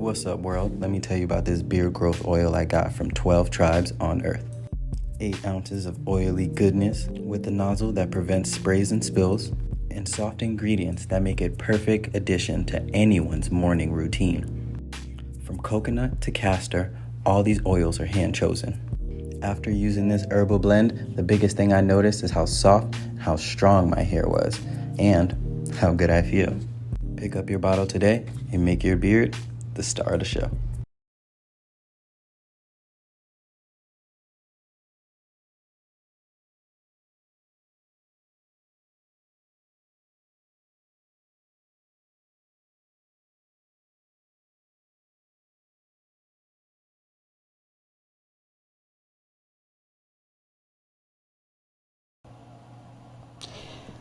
What's up, world? Let me tell you about this beard growth oil I got from 12 tribes on Earth. 8 ounces of oily goodness with a nozzle that prevents sprays and spills, and soft ingredients that make it perfect addition to anyone's morning routine. From coconut to castor, all these oils are hand chosen. After using this herbal blend, the biggest thing I noticed is how soft and how strong my hair was, and how good I feel. Pick up your bottle today and make your beard the star of the show.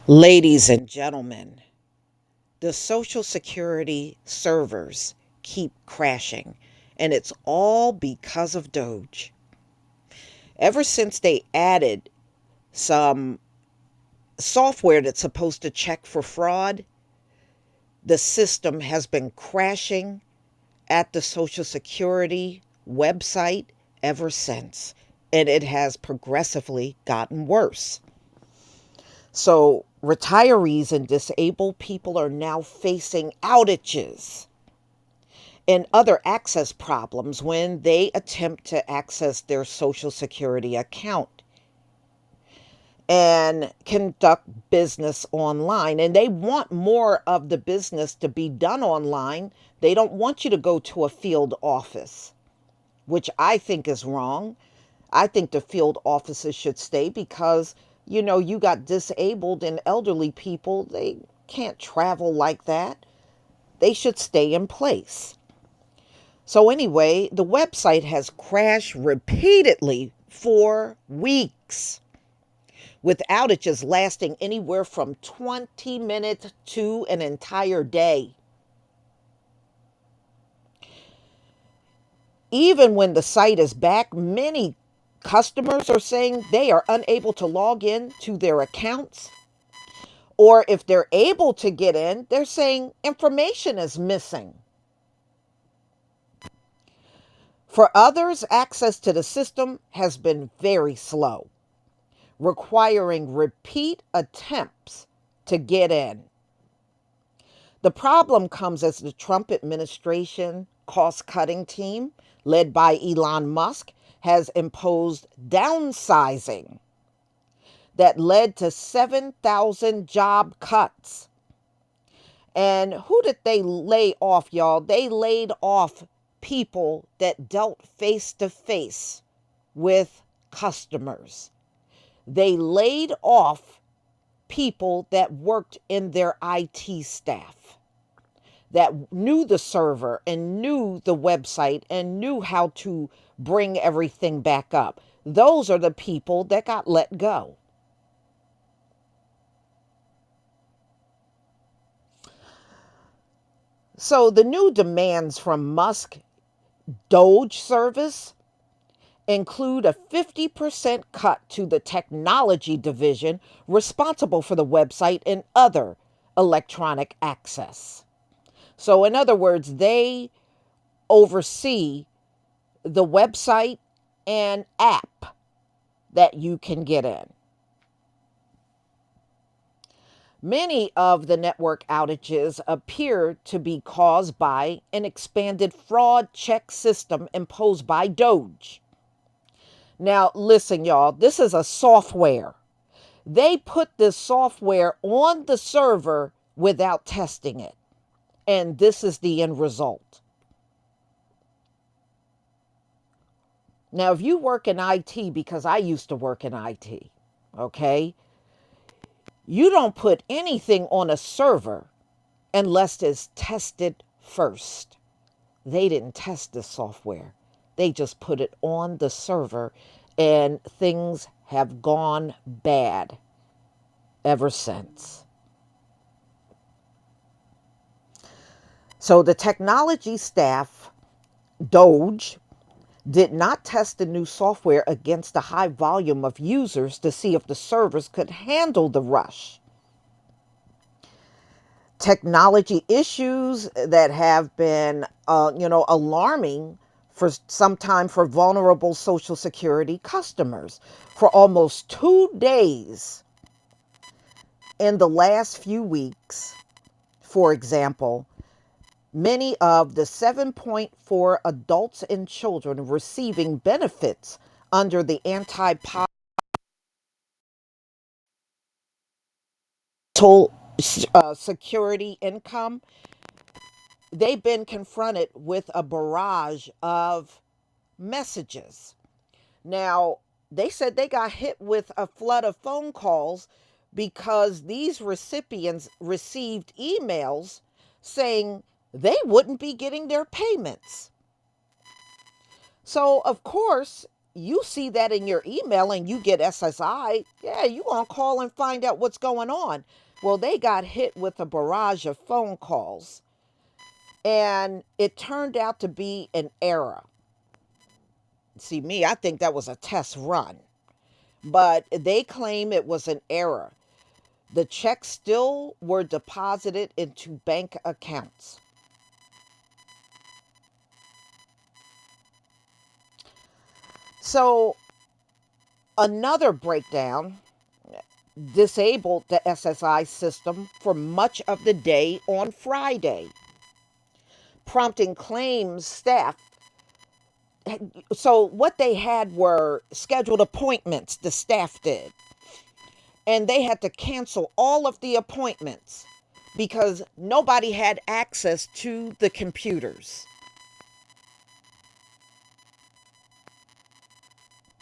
Ladies and gentlemen, the Social Security servers keep crashing, and it's all because of DOGE. Ever since they added some software that's supposed to check for fraud, the system has been crashing at the Social Security website ever since, and it has progressively gotten worse. So retirees and disabled people are now facing outages and other access problems when they attempt to access their Social Security account and conduct business online. And they want more of the business to be done online. They don't want you to go to a field office, which I think is wrong. I think the field offices should stay because, you got disabled and elderly people. They can't travel like that. They should stay in place. So anyway, the website has crashed repeatedly for weeks, with outages lasting anywhere from 20 minutes to an entire day. Even when the site is back, many customers are saying they are unable to log in to their accounts. Or if they're able to get in, they're saying information is missing. For others, access to the system has been very slow, requiring repeat attempts to get in. The problem comes as the Trump administration cost-cutting team, led by Elon Musk, has imposed downsizing that led to 7,000 job cuts. And who did they lay off, y'all? They laid off people that dealt face to face with customers. They laid off people that worked in their IT staff, that knew the server and knew the website and knew how to bring everything back up. Those are the people that got let go. So the new demands from Musk DOGE service include a 50% cut to the technology division responsible for the website and other electronic access. So, in other words, they oversee the website and app that you can get in. Many of the network outages appear to be caused by an expanded fraud check system imposed by DOGE. Now, listen, y'all, this is a software. They put this software on the server without testing it. And this is the end result. Now, if you work in IT, because I used to work in IT, okay, you don't put anything on a server unless it's tested first. They didn't test the software. They just put it on the server, and things have gone bad ever since. So the technology staff, DOGE, did not test the new software against a high volume of users to see if the servers could handle the rush. Technology issues that have been, alarming for some time for vulnerable Social Security customers. For almost 2 days in the last few weeks, for example, many of the 7.4 adults and children receiving benefits under the anti-poverty security income, they've been confronted with a barrage of messages. Now, they said they got hit with a flood of phone calls because these recipients received emails saying they wouldn't be getting their payments. So, of course, you see that in your email and you get SSI. Yeah, you going to call and find out what's going on. Well, they got hit with a barrage of phone calls, and it turned out to be an error. See, me, I think that was a test run, but they claim it was an error. The checks still were deposited into bank accounts. So, another breakdown disabled the SSI system for much of the day on Friday, prompting claims staff. So, what they had were scheduled appointments, the staff did, and they had to cancel all of the appointments because nobody had access to the computers.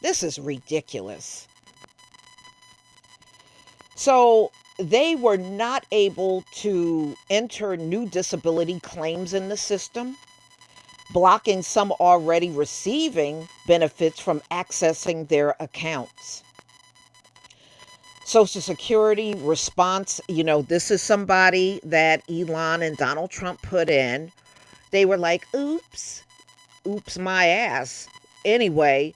This is ridiculous. So they were not able to enter new disability claims in the system, blocking some already receiving benefits from accessing their accounts. Social Security response, this is somebody that Elon and Donald Trump put in. They were like, oops, my ass. Anyway,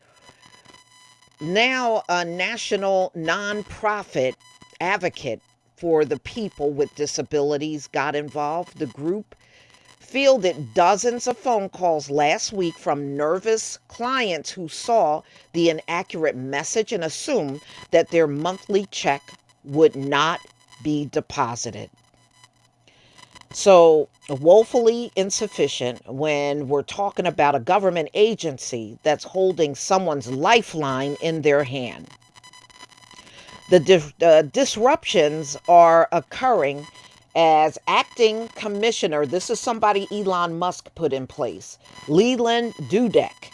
now a national nonprofit advocate for the people with disabilities got involved. The group fielded dozens of phone calls last week from nervous clients who saw the inaccurate message and assumed that their monthly check would not be deposited. So, woefully insufficient when we're talking about a government agency that's holding someone's lifeline in their hand. The disruptions are occurring as acting commissioner. This is somebody Elon Musk put in place, Leland Dudek,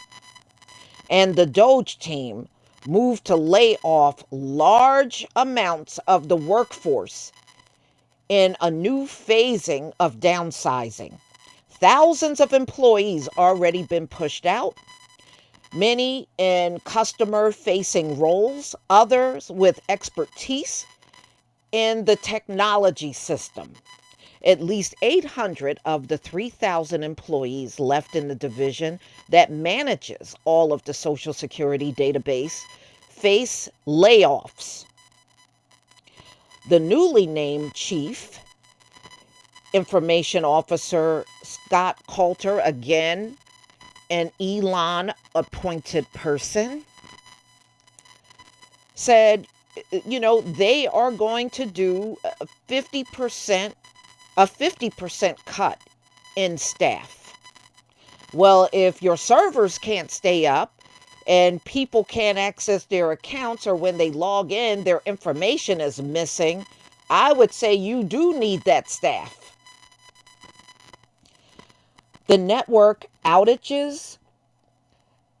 and the DOGE team moved to lay off large amounts of the workforce in a new phasing of downsizing. Thousands of employees already been pushed out, many in customer-facing roles, others with expertise in the technology system. At least 800 of the 3,000 employees left in the division that manages all of the Social Security database face layoffs. The newly named Chief Information Officer Scott Coulter, again an Elon appointed person, said, they are going to do a 50% cut in staff. Well, if your servers can't stay up and people can't access their accounts, or when they log in, their information is missing, I would say you do need that staff. The network outages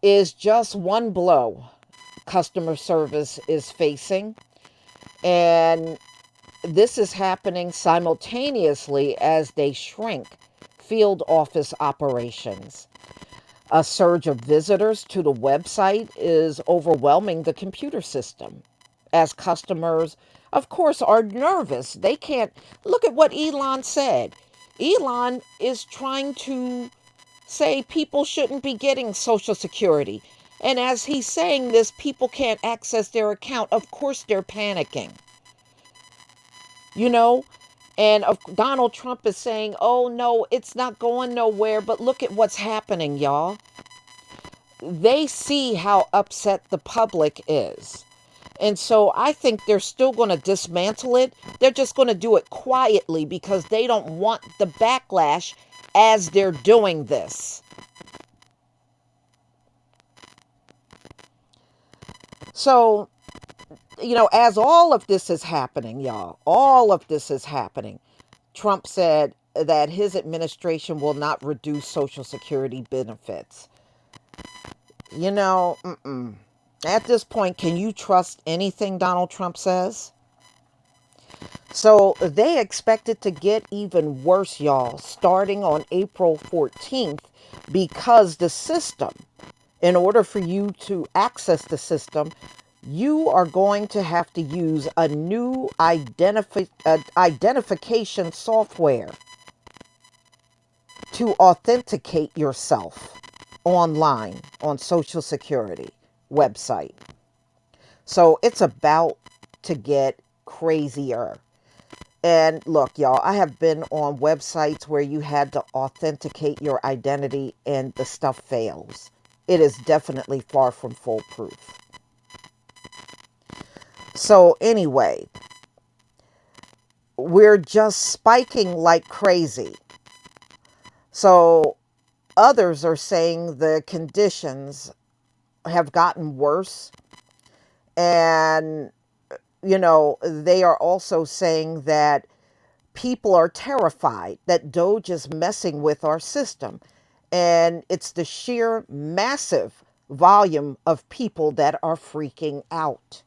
is just one blow customer service is facing. And this is happening simultaneously as they shrink field office operations. A surge of visitors to the website is overwhelming the computer system as customers, of course, are nervous. They can't look at what Elon said. Elon is trying to say people shouldn't be getting Social Security. And as he's saying this, people can't access their account. Of course, they're panicking. You know, And Donald Trump is saying, oh no, it's not going nowhere. But look at what's happening, y'all. They see how upset the public is. And so I think they're still going to dismantle it. They're just going to do it quietly because they don't want the backlash as they're doing this. So, as all of this is happening, y'all, all of this is happening, Trump said that his administration will not reduce Social Security benefits. At this point, can you trust anything Donald Trump says? So they expect it to get even worse, y'all, starting on April 14th, because the system, in order for you to access the system, you are going to have to use a new identification software to authenticate yourself online on Social Security website. So it's about to get crazier. And look, y'all, I have been on websites where you had to authenticate your identity and the stuff fails. It is definitely far from foolproof. So anyway, we're just spiking like crazy. So others are saying the conditions have gotten worse. And, they are also saying that people are terrified that DOGE is messing with our system. And it's the sheer massive volume of people that are freaking out.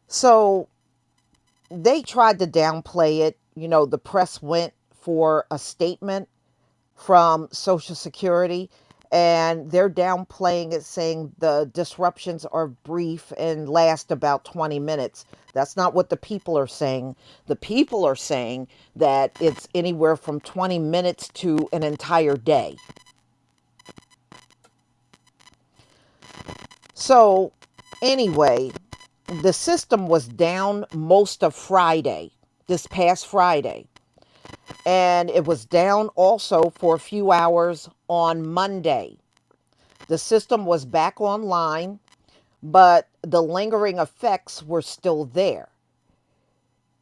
So they tried to downplay it. The press went for a statement from Social Security, and they're downplaying it, saying the disruptions are brief and last about 20 minutes. That's not what the people are saying. The people are saying that it's anywhere from 20 minutes to an entire day. So anyway, the system was down most of Friday, this past Friday. And it was down also for a few hours on Monday. The system was back online, but the lingering effects were still there.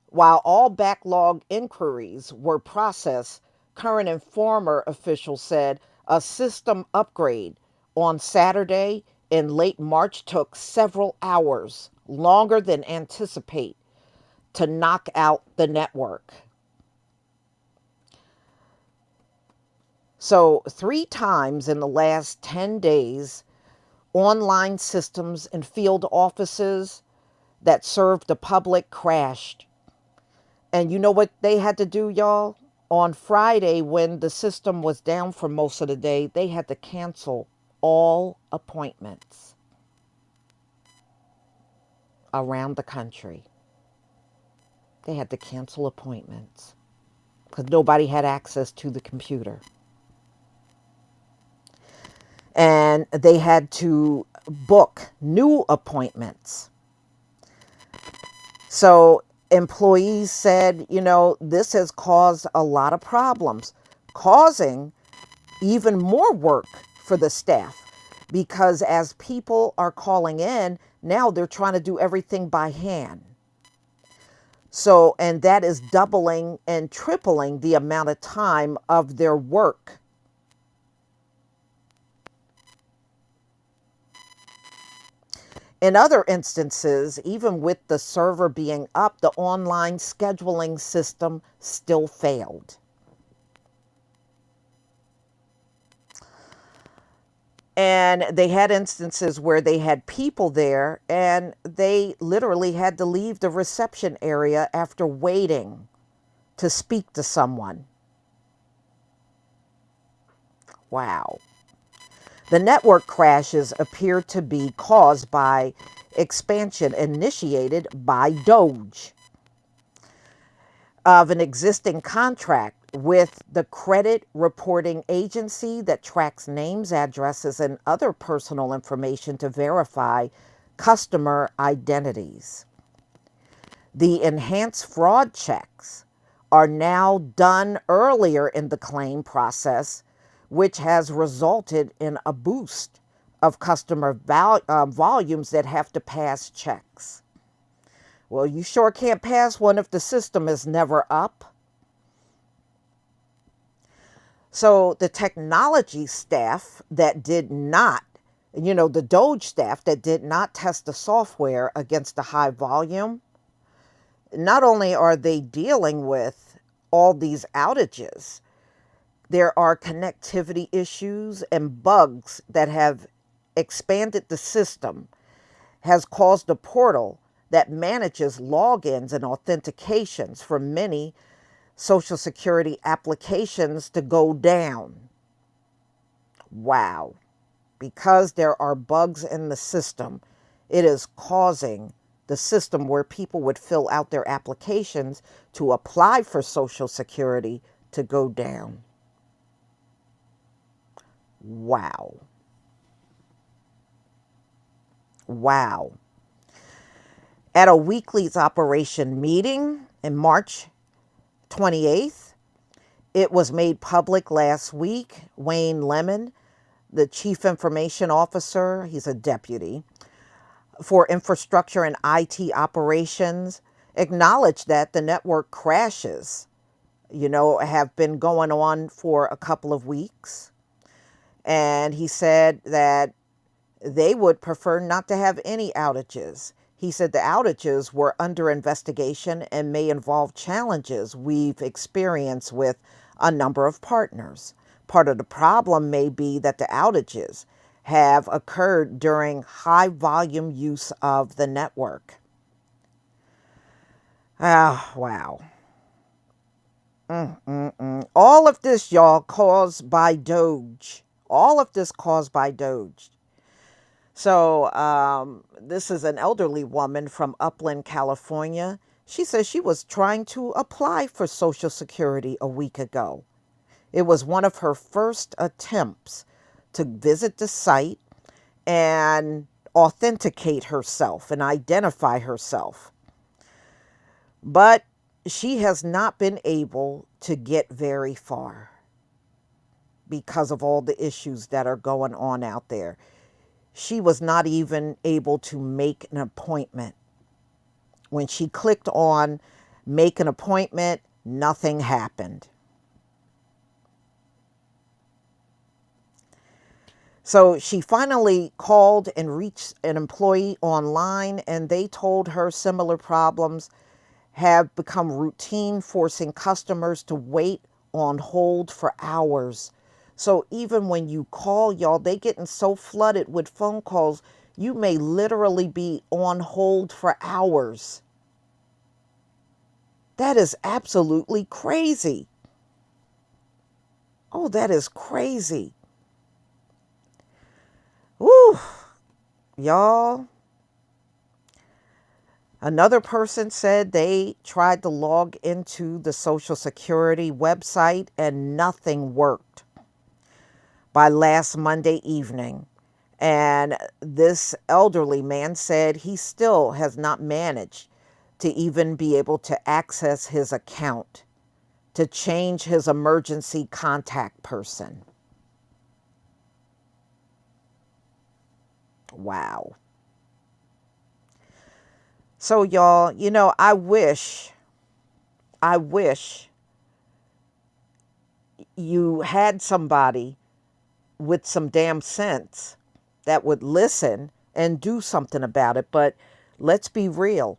While all backlog inquiries were processed, Current Informer officials said a system upgrade on Saturday in late March took several hours, longer than anticipated, to knock out the network. So 3 times in the last 10 days, online systems and field offices that served the public crashed. And you know what they had to do, y'all? On Friday, when the system was down for most of the day, they had to cancel all appointments around the country. They had to cancel appointments because nobody had access to the computer. And they had to book new appointments. So employees said, this has caused a lot of problems, causing even more work for the staff, because as people are calling in, now they're trying to do everything by hand. So, and that is doubling and tripling the amount of time of their work. In other instances, even with the server being up, the online scheduling system still failed. And they had instances where they had people there and they literally had to leave the reception area after waiting to speak to someone. Wow. The network crashes appear to be caused by expansion initiated by DOGE of an existing contract with the credit reporting agency that tracks names, addresses, and other personal information to verify customer identities. The enhanced fraud checks are now done earlier in the claim process, which has resulted in a boost of customer volumes that have to pass checks. Well, you sure can't pass one if the system is never up. So the technology staff that did not, the DOGE staff that did not test the software against the high volume, not only are they dealing with all these outages, there are connectivity issues and bugs that have expanded the system, has caused a portal that manages logins and authentications for many Social Security applications to go down. Wow. Because there are bugs in the system, it is causing the system where people would fill out their applications to apply for Social Security to go down. Wow. Wow. At a weekly's operation meeting in March 28th, it was made public last week. Wayne Lemon, the chief information officer, he's a deputy, for infrastructure and IT operations, acknowledged that the network crashes, have been going on for a couple of weeks. And he said that they would prefer not to have any outages. He said the outages were under investigation and may involve challenges we've experienced with a number of partners. Part of the problem may be that the outages have occurred during high volume use of the network. Oh, wow. All of this, y'all, caused by DOGE. All of this caused by DOGE. So this is an elderly woman from Upland, California. She says she was trying to apply for Social Security a week ago. It was one of her first attempts to visit the site and authenticate herself and identify herself. But she has not been able to get very far because of all the issues that are going on out there. She was not even able to make an appointment. When she clicked on make an appointment, nothing happened. So she finally called and reached an employee online, and they told her similar problems have become routine, forcing customers to wait on hold for hours. So even when you call, y'all, they getting so flooded with phone calls, you may literally be on hold for hours. That is absolutely crazy. Oh, that is crazy. Woo, y'all. Another person said they tried to log into the Social Security website and nothing worked by last Monday evening. And this elderly man said he still has not managed to even be able to access his account to change his emergency contact person. Wow. So y'all, I wish you had somebody with some damn sense that would listen and do something about it. But let's be real.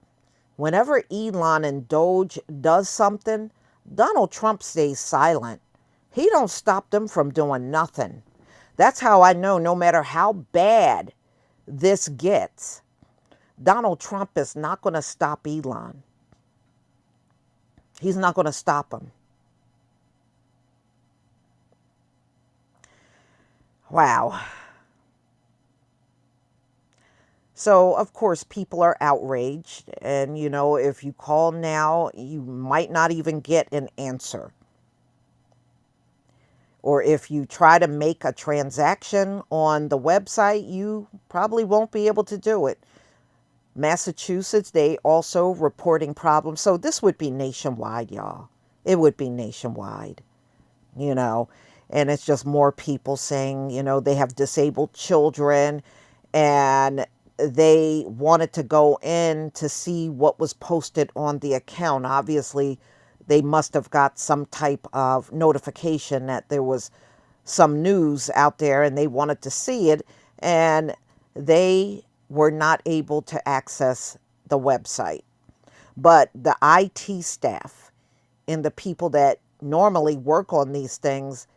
Whenever Elon and DOGE does something, Donald Trump stays silent. He don't stop them from doing nothing. That's how I know no matter how bad this gets, Donald Trump is not going to stop Elon. He's not going to stop him. Wow. So, of course, people are outraged. And, if you call now, you might not even get an answer. Or if you try to make a transaction on the website, you probably won't be able to do it. Massachusetts, they also reporting problems. So this would be nationwide, y'all. It would be nationwide, you know. And it's just more people saying, they have disabled children and they wanted to go in to see what was posted on the account. Obviously, they must have got some type of notification that there was some news out there and they wanted to see it, and they were not able to access the website. But the IT staff and the people that normally work on these things,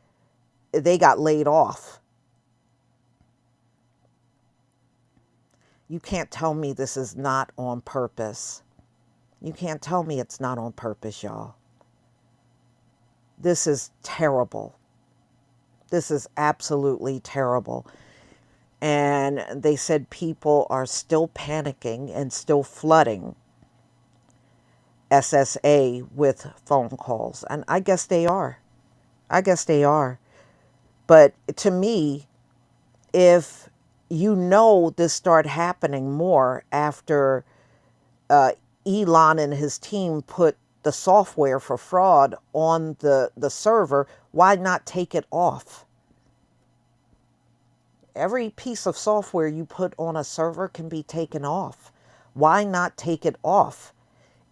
they got laid off. You can't tell me this is not on purpose. You can't tell me it's not on purpose, y'all. This is terrible. This is absolutely terrible. And they said people are still panicking and still flooding SSA with phone calls. And I guess they are. I guess they are. But to me, if this started happening more after Elon and his team put the software for fraud on the server, why not take it off? Every piece of software you put on a server can be taken off. Why not take it off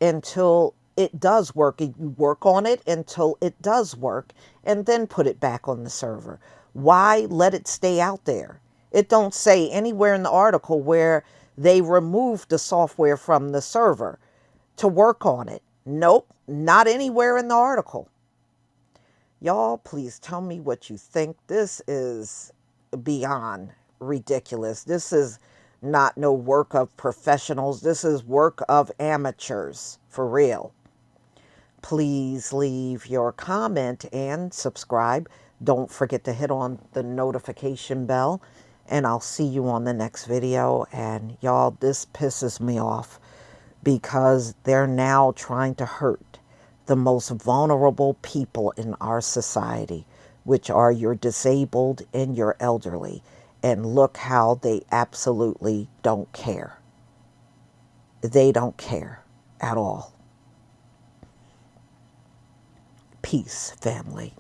until it does work? You work on it until it does work and then put it back on the server. Why let it stay out there? It don't say anywhere in the article where they removed the software from the server to work on it. Nope, not anywhere in the article. Y'all, please tell me what you think. This is beyond ridiculous. This is not no work of professionals. This is work of amateurs, for real. Please leave your comment and subscribe. Don't forget to hit on the notification bell, and I'll see you on the next video. And y'all, this pisses me off because they're now trying to hurt the most vulnerable people in our society, which are your disabled and your elderly. And look how they absolutely don't care. They don't care at all. Peace, family.